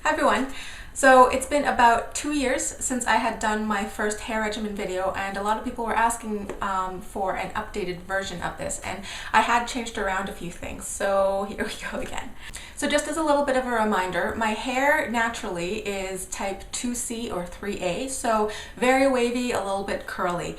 Hi everyone. So it's been about 2 years since I had done my first hair regimen video, and a lot of people were asking for an updated version of this, and I had changed around a few things, so here we go again. So just as a little bit of a reminder, my hair naturally is type 2C or 3A, so very wavy, a little bit curly.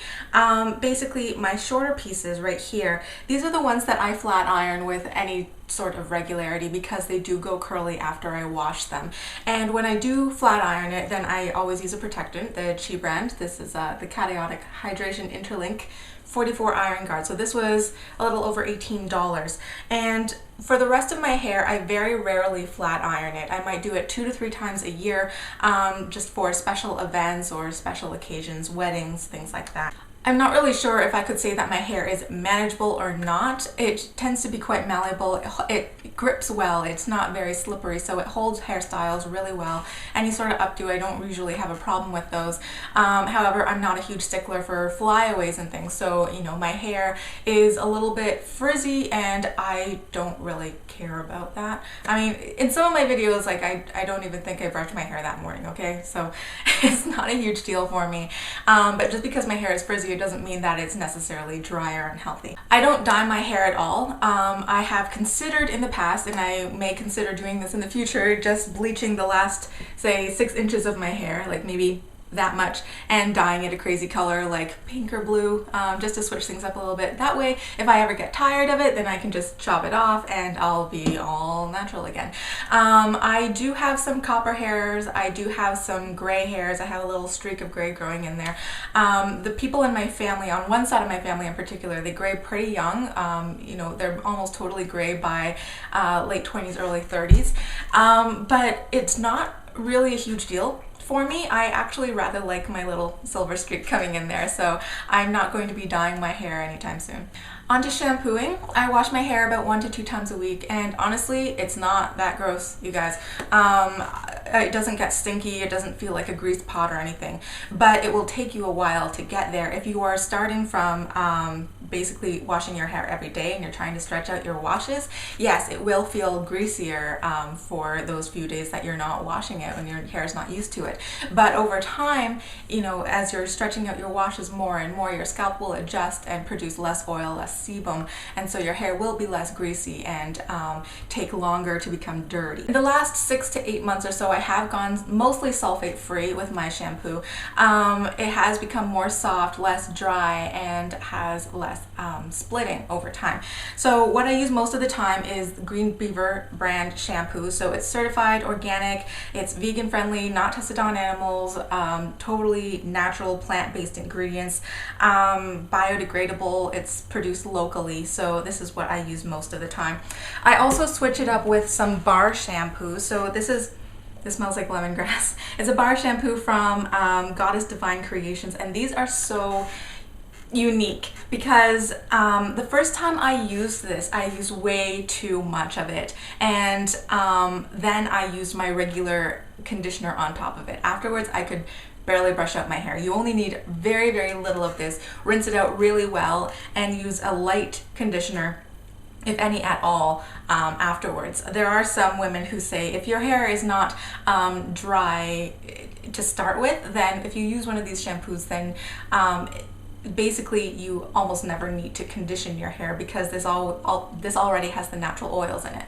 Basically my shorter pieces right here, these are the ones that I flat iron with any sort of regularity because they do go curly after I wash them. And when I do flat iron it, then I always use a protectant, the HAIR brand. This is the Cationic Hydration Interlink 44 iron guard. So this was a little over $18. And for the rest of my hair, I very rarely flat iron it. I might do it 2 to 3 times a year, just for special events or special occasions, weddings, things like that. I'm not really sure if I could say that my hair is manageable or not. It tends to be quite malleable. It grips well. It's not very slippery, so it holds hairstyles really well. Any sort of updo, I don't usually have a problem with those. However, I'm not a huge stickler for flyaways and things, so you know, my hair is a little bit frizzy and I don't really care about that. I mean, in some of my videos, like I don't even think I brushed my hair that morning, okay? So it's not a huge deal for me. But just because my hair is frizzy, it doesn't mean that it's necessarily dry or unhealthy. I don't dye my hair at all. I have considered in the past, and I may consider doing this in the future, just bleaching the last, say, 6 inches of my hair, like maybe that much, and dyeing it a crazy color like pink or blue, just to switch things up a little bit. That way, if I ever get tired of it, then I can just chop it off and I'll be all natural again. I do have some copper hairs, I do have some gray hairs, I have a little streak of gray growing in there. The people in my family, on one side of my family in particular, they gray pretty young. You know, they're almost totally gray by late 20s, early 30s. But it's not really a huge deal for me. I actually rather like my little silver streak coming in there, so I'm not going to be dyeing my hair anytime soon. On to shampooing. I wash my hair about 1 to 2 times a week, and honestly, it's not that gross, you guys. It doesn't get stinky, it doesn't feel like a greased pot or anything, but it will take you a while to get there. If you are starting from basically washing your hair every day and you're trying to stretch out your washes, yes, it will feel greasier for those few days that you're not washing it when your hair is not used to it. But over time, you know, as you're stretching out your washes more and more, your scalp will adjust and produce less oil, less sebum, and so your hair will be less greasy and take longer to become dirty. In the last 6 to 8 months or so, I have gone mostly sulfate free with my shampoo. It has become more soft, less dry, and has less splitting over time. So what I use most of the time is Green Beaver brand shampoo. So it's certified organic, it's vegan friendly, not tested on animals, totally natural plant-based ingredients, biodegradable, it's produced locally, so this is what I use most of the time. I also switch it up with some bar shampoo. So this smells like lemongrass. It's a bar shampoo from Goddess Divine Creations, and these are so unique because the first time I used this, I used way too much of it, and then I used my regular conditioner on top of it. Afterwards, I could barely brush out my hair. You only need very, very little of this. Rinse it out really well and use a light conditioner, if any at all, afterwards. There are some women who say if your hair is not dry to start with, then if you use one of these shampoos, then basically you almost never need to condition your hair because this already has the natural oils in it.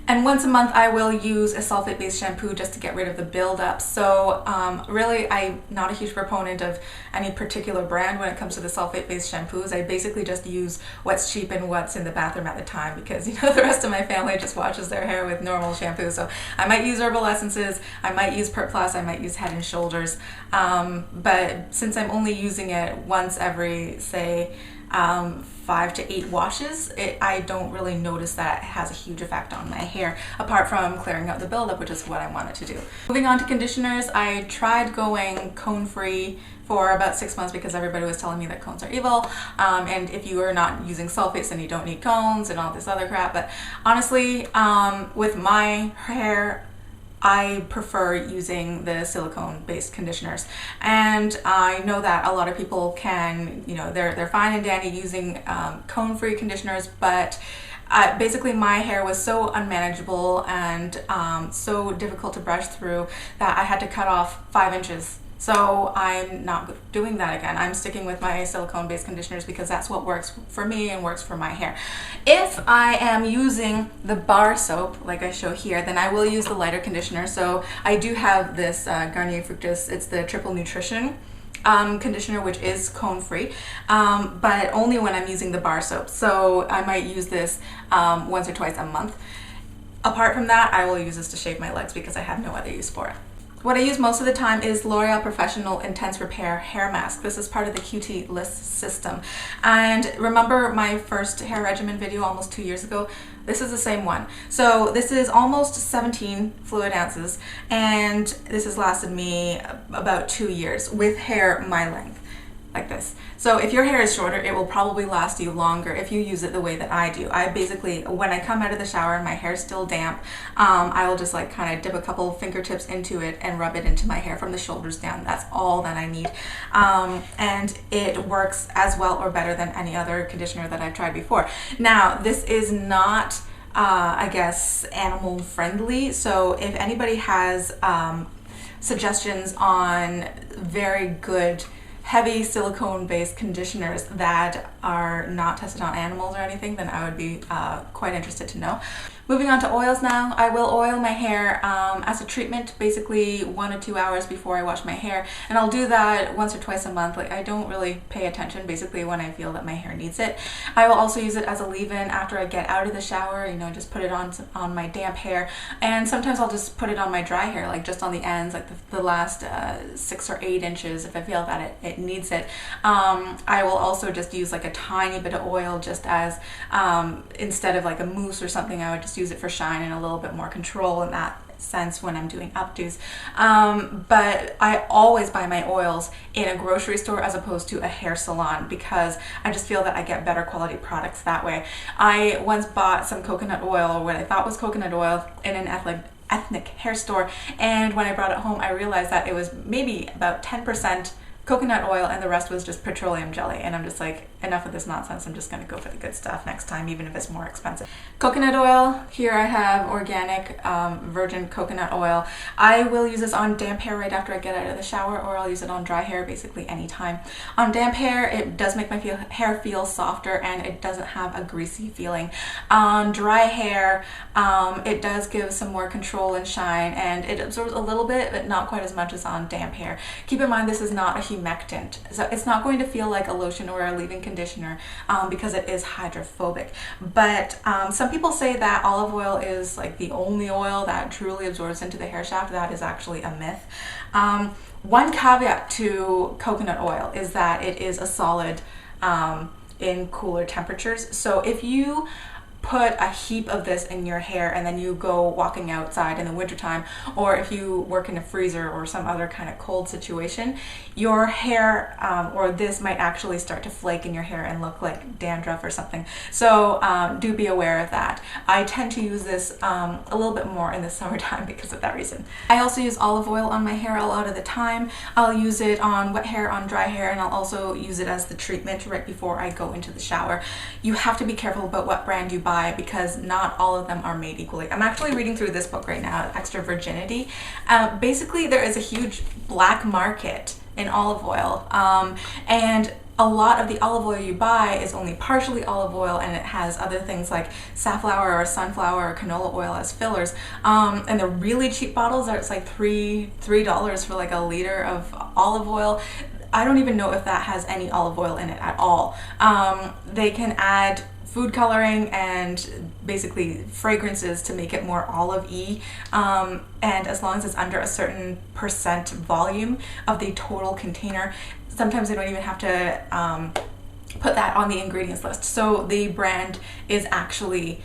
And once a month I will use a sulfate-based shampoo just to get rid of the buildup. So really, I'm not a huge proponent of any particular brand when it comes to the sulfate-based shampoos. I basically just use what's cheap and what's in the bathroom at the time because, you know, the rest of my family just washes their hair with normal shampoo. So I might use Herbal Essences, I might use Per Plus, I might use Head and Shoulders. But since I'm only using it once every, say, 5 to 8 washes, I don't really notice that it has a huge effect on my hair, apart from clearing out the buildup, which is what I wanted to do. Moving on to conditioners, I tried going cone-free for about 6 months because everybody was telling me that cones are evil, and if you are not using sulfates then you don't need cones and all this other crap. But honestly, with my hair, I prefer using the silicone-based conditioners, and I know that a lot of people can, you know, they're fine and dandy using cone-free conditioners, but basically my hair was so unmanageable and so difficult to brush through that I had to cut off 5 inches. So I'm not doing that again. I'm sticking with my silicone-based conditioners because that's what works for me and works for my hair. If I am using the bar soap, like I show here, then I will use the lighter conditioner. So I do have this Garnier Fructis. It's the Triple Nutrition conditioner, which is cone-free, but only when I'm using the bar soap. So I might use this once or twice a month. Apart from that, I will use this to shave my legs because I have no other use for it. What I use most of the time is L'Oreal Professional Intense Repair Hair Mask. This is part of the QT List system. And remember my first hair regimen video almost 2 years ago? This is the same one. So this is almost 17 fluid ounces, and this has lasted me about 2 years with hair my length, like this. So if your hair is shorter, it will probably last you longer if you use it the way that I do. I basically, when I come out of the shower and my hair's still damp, I will just like kind of dip a couple fingertips into it and rub it into my hair from the shoulders down. That's all that I need. And it works as well or better than any other conditioner that I've tried before. Now, this is not, I guess, animal friendly. So if anybody has suggestions on very good heavy silicone-based conditioners that are not tested on animals or anything, then I would be quite interested to know. Moving on to oils now. I will oil my hair as a treatment, basically 1 or 2 hours before I wash my hair, and I'll do that once or twice a month. Like, I don't really pay attention, basically when I feel that my hair needs it. I will also use it as a leave-in after I get out of the shower, you know, just put it on my damp hair, and sometimes I'll just put it on my dry hair, like just on the ends, like the last 6 or 8 inches if I feel that it needs it. I will also just use like a tiny bit of oil just as, instead of like a mousse or something, I would just use it for shine and a little bit more control in that sense when I'm doing updos. But I always buy my oils in a grocery store as opposed to a hair salon because I just feel that I get better quality products that way. I once bought some coconut oil, or what I thought was coconut oil, in an ethnic hair store, and when I brought it home I realized that it was maybe about 10% coconut oil and the rest was just petroleum jelly, and I'm just like, enough of this nonsense. I'm just gonna go for the good stuff next time, even if it's more expensive. Coconut oil, here I have organic virgin coconut oil. I will use this on damp hair right after I get out of the shower, or I'll use it on dry hair basically anytime. On damp hair, it does make my hair feel softer and it doesn't have a greasy feeling. On dry hair, it does give some more control and shine, and it absorbs a little bit, but not quite as much as on damp hair. Keep in mind, this is not a humectant, so it's not going to feel like a lotion or a leave-in conditioner because it is hydrophobic. But some people say that olive oil is like the only oil that truly absorbs into the hair shaft. That is actually a myth. One caveat to coconut oil is that it is a solid in cooler temperatures. So if you put a heap of this in your hair and then you go walking outside in the wintertime, or if you work in a freezer or some other kind of cold situation, your hair or this might actually start to flake in your hair and look like dandruff or something. So do be aware of that. I tend to use this a little bit more in the summertime because of that reason. I also use olive oil on my hair a lot of the time. I'll use it on wet hair, on dry hair, and I'll also use it as the treatment right before I go into the shower. You have to be careful about what brand you buy because not all of them are made equally. I'm actually reading through this book right now, Extra Virginity. Basically, there is a huge black market in olive oil, and a lot of the olive oil you buy is only partially olive oil, and it has other things like safflower or sunflower or canola oil as fillers. And the really cheap bottles are, it's like $3 for like a liter of olive oil. I don't even know if that has any olive oil in it at all. They can add food coloring and basically fragrances to make it more olive-y, and as long as it's under a certain percent volume of the total container, sometimes they don't even have to put that on the ingredients list. So the brand is actually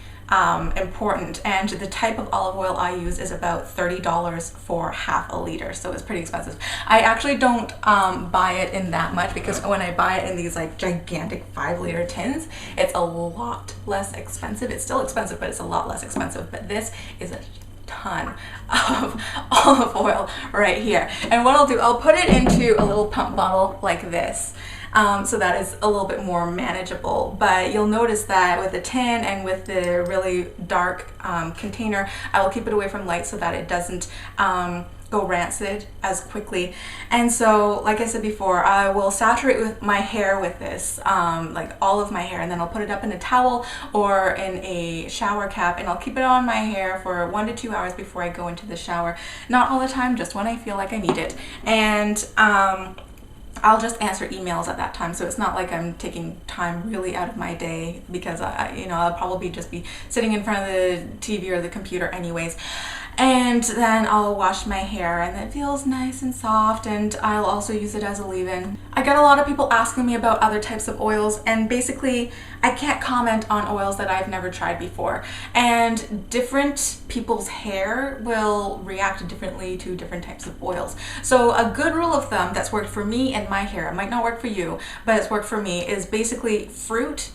important, and the type of olive oil I use is about $30 for half a liter, so it's pretty expensive. I actually don't buy it in that much because when I buy it in these like gigantic 5-liter tins, it's a lot less expensive. It's still expensive, but it's a lot less expensive. But this is a ton of olive oil right here, and what I'll do, I'll put it into a little pump bottle like this, so that is a little bit more manageable. But you'll notice that with the tin and with the really dark container, I will keep it away from light so that it doesn't go rancid as quickly. And so, like I said before, I will saturate with my hair with this, like all of my hair, and then I'll put it up in a towel or in a shower cap, and I'll keep it on my hair for 1 to 2 hours before I go into the shower. Not all the time, just when I feel like I need it. And I'll just answer emails at that time, so it's not like I'm taking time really out of my day, because I'll probably just be sitting in front of the TV or the computer anyways. And then I'll wash my hair, and it feels nice and soft, and I'll also use it as a leave-in. I get a lot of people asking me about other types of oils, and basically I can't comment on oils that I've never tried before. And different people's hair will react differently to different types of oils. So a good rule of thumb that's worked for me and my hair, it might not work for you, but it's worked for me, is basically fruit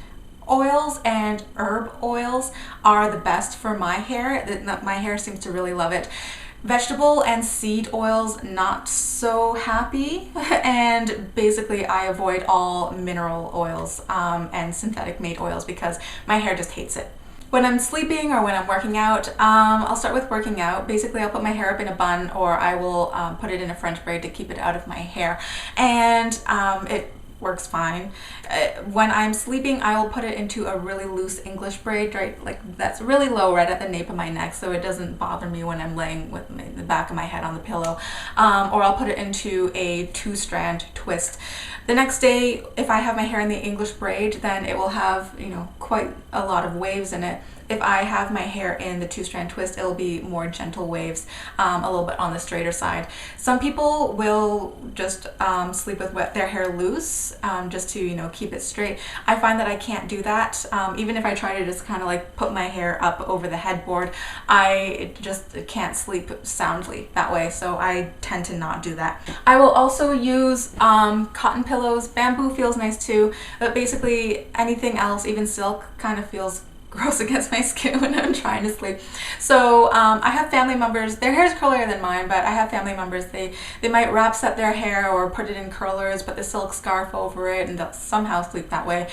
oils and herb oils are the best for my hair. My hair seems to really love it. Vegetable and seed oils, not so happy. And basically I avoid all mineral oils and synthetic made oils because my hair just hates it. When I'm sleeping or when I'm working out, I'll start with working out. Basically, I'll put my hair up in a bun, or I will put it in a French braid to keep it out of my hair. And it works fine. When I'm sleeping, I will put it into a really loose English braid, right, like that's really low right at the nape of my neck, so it doesn't bother me when I'm laying with the back of my head on the pillow. Or I'll put it into a 2-strand twist. The next day, if I have my hair in the English braid, then it will have, quite a lot of waves in it. If I have my hair in the 2-strand twist, it'll be more gentle waves, a little bit on the straighter side. Some people will just sleep with their hair loose, just to keep it straight. I find that I can't do that. Even if I try to just kind of like put my hair up over the headboard, I just can't sleep soundly that way, so I tend to not do that. I will also use cotton pillows. Bamboo feels nice too, but basically anything else, even silk, kind of feels gross against my skin when I'm trying to sleep. So I have family members, their hair is curlier than mine, but I have family members, they might wrap set their hair or put it in curlers, put the silk scarf over it, and they'll somehow sleep that way.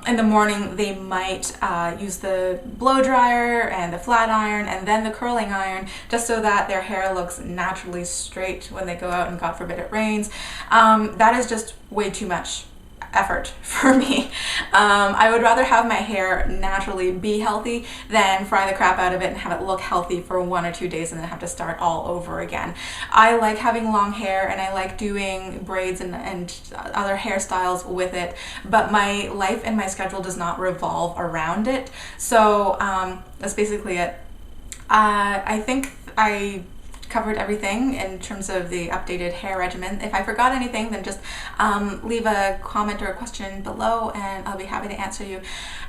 In the morning they might use the blow dryer and the flat iron and then the curling iron, just so that their hair looks naturally straight when they go out and God forbid it rains. That is just way too much effort for me. I would rather have my hair naturally be healthy than fry the crap out of it and have it look healthy for 1 or 2 days and then have to start all over again. I like having long hair and I like doing braids and other hairstyles with it, but my life and my schedule does not revolve around it. So that's basically it. I think I covered everything in terms of the updated hair regimen. If I forgot anything, then just leave a comment or a question below and I'll be happy to answer you.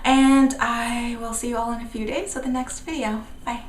And I will see you all in a few days with the next video. Bye.